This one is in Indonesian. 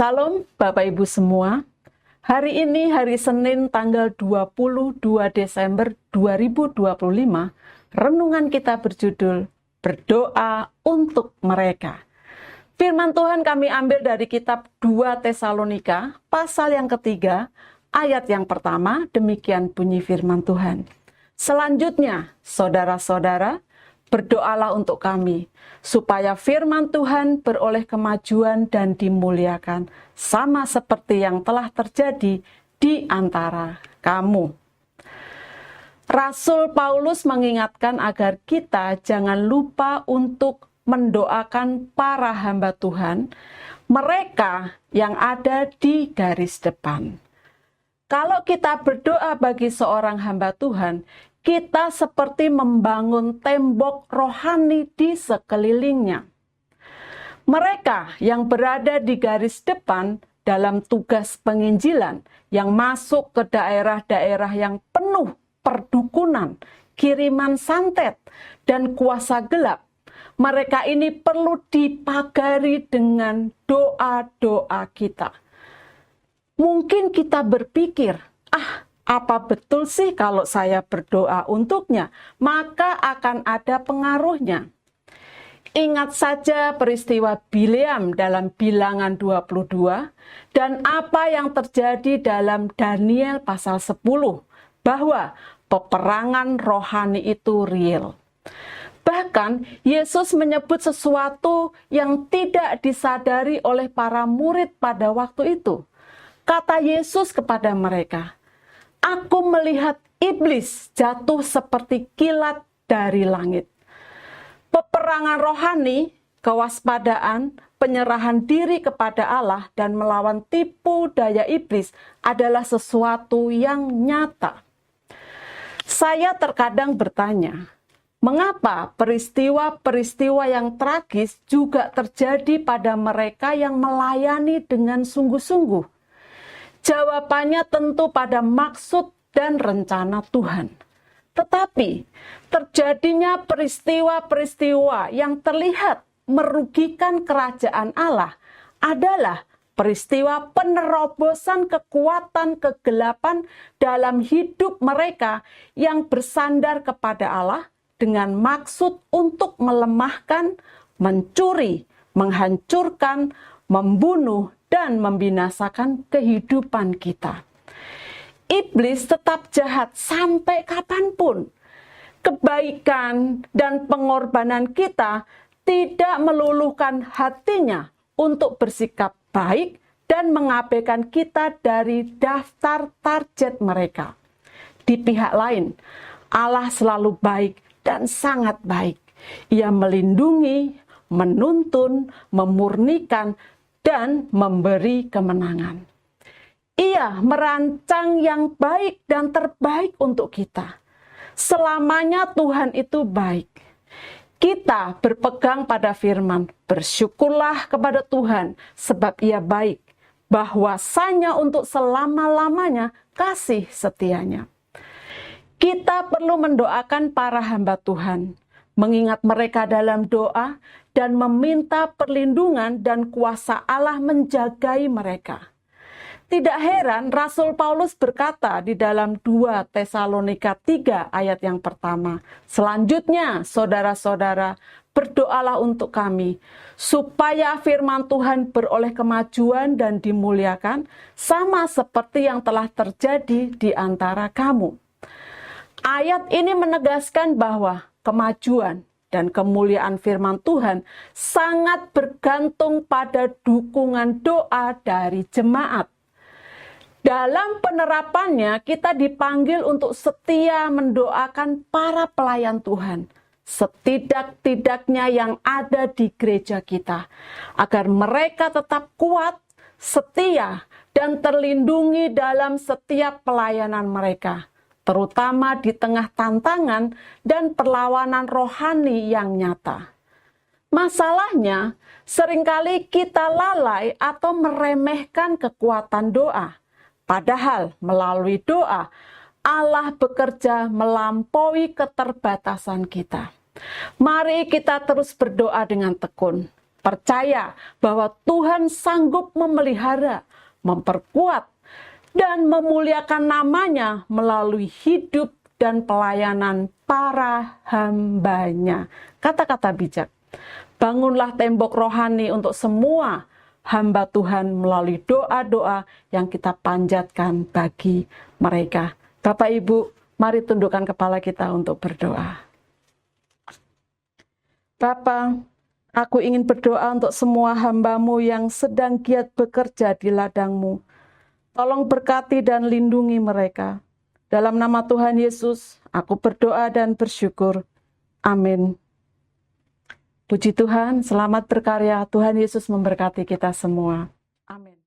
Salam Bapak Ibu semua. Hari ini hari Senin tanggal 22 Desember 2025. Renungan kita berjudul Berdoa untuk Mereka. Firman Tuhan kami ambil dari kitab 2 Tesalonika, pasal yang ketiga, ayat yang pertama, demikian bunyi firman Tuhan. Selanjutnya, saudara-saudara, berdoalah untuk kami, supaya firman Tuhan beroleh kemajuan dan dimuliakan, sama seperti yang telah terjadi di antara kamu. Rasul Paulus mengingatkan agar kita jangan lupa untuk mendoakan para hamba Tuhan, mereka yang ada di garis depan. Kalau kita berdoa bagi seorang hamba Tuhan, kita seperti membangun tembok rohani di sekelilingnya. Mereka yang berada di garis depan dalam tugas penginjilan, yang masuk ke daerah-daerah yang penuh perdukunan, kiriman santet, dan kuasa gelap, mereka ini perlu dipagari dengan doa-doa kita. Mungkin kita berpikir, apa betul sih kalau saya berdoa untuknya, maka akan ada pengaruhnya. Ingat saja peristiwa Bileam dalam Bilangan 22 dan apa yang terjadi dalam Daniel pasal 10, bahwa peperangan rohani itu real. Bahkan Yesus menyebut sesuatu yang tidak disadari oleh para murid pada waktu itu. Kata Yesus kepada mereka, "Aku melihat iblis jatuh seperti kilat dari langit." Peperangan rohani, kewaspadaan, penyerahan diri kepada Allah, dan melawan tipu daya iblis adalah sesuatu yang nyata. Saya terkadang bertanya, mengapa peristiwa-peristiwa yang tragis juga terjadi pada mereka yang melayani dengan sungguh-sungguh? Jawabannya tentu pada maksud dan rencana Tuhan. Tetapi terjadinya peristiwa-peristiwa yang terlihat merugikan kerajaan Allah adalah peristiwa penerobosan kekuatan kegelapan dalam hidup mereka yang bersandar kepada Allah dengan maksud untuk melemahkan, mencuri, menghancurkan, membunuh, dan membinasakan kehidupan kita. Iblis tetap jahat sampai kapanpun. Kebaikan dan pengorbanan kita tidak meluluhkan hatinya untuk bersikap baik dan mengabaikan kita dari daftar target mereka. Di pihak lain, Allah selalu baik dan sangat baik. Ia melindungi, menuntun, memurnikan, dan memberi kemenangan. Ia merancang yang baik dan terbaik untuk kita. Selamanya Tuhan itu baik. Kita berpegang pada firman, bersyukurlah kepada Tuhan sebab Ia baik, bahwasanya untuk selama-lamanya kasih setianya. Kita perlu mendoakan para hamba Tuhan, mengingat mereka dalam doa, dan meminta perlindungan dan kuasa Allah menjagai mereka. Tidak heran Rasul Paulus berkata di dalam 2 Tesalonika 3 ayat yang pertama, "Selanjutnya, saudara-saudara, berdoalah untuk kami, supaya firman Tuhan beroleh kemajuan dan dimuliakan, sama seperti yang telah terjadi di antara kamu." Ayat ini menegaskan bahwa kemajuan dan kemuliaan firman Tuhan sangat bergantung pada dukungan doa dari jemaat. Dalam penerapannya, kita dipanggil untuk setia mendoakan para pelayan Tuhan, setidak-tidaknya yang ada di gereja kita, agar mereka tetap kuat, setia, dan terlindungi dalam setiap pelayanan mereka, terutama di tengah tantangan dan perlawanan rohani yang nyata. Masalahnya, seringkali kita lalai atau meremehkan kekuatan doa. Padahal melalui doa, Allah bekerja melampaui keterbatasan kita. Mari kita terus berdoa dengan tekun. percaya bahwa Tuhan sanggup memelihara, memperkuat, dan memuliakan namanya melalui hidup dan pelayanan para hambanya. Kata-kata bijak. Bangunlah tembok rohani untuk semua hamba Tuhan melalui doa-doa yang kita panjatkan bagi mereka. Bapak Ibu, mari tundukkan kepala kita untuk berdoa. Bapa, aku ingin berdoa untuk semua hamba-Mu yang sedang giat bekerja di ladang-Mu. Tolong berkati dan lindungi mereka. Dalam nama Tuhan Yesus, aku berdoa dan bersyukur. Amin. Puji Tuhan, selamat berkarya. Tuhan Yesus memberkati kita semua. Amin.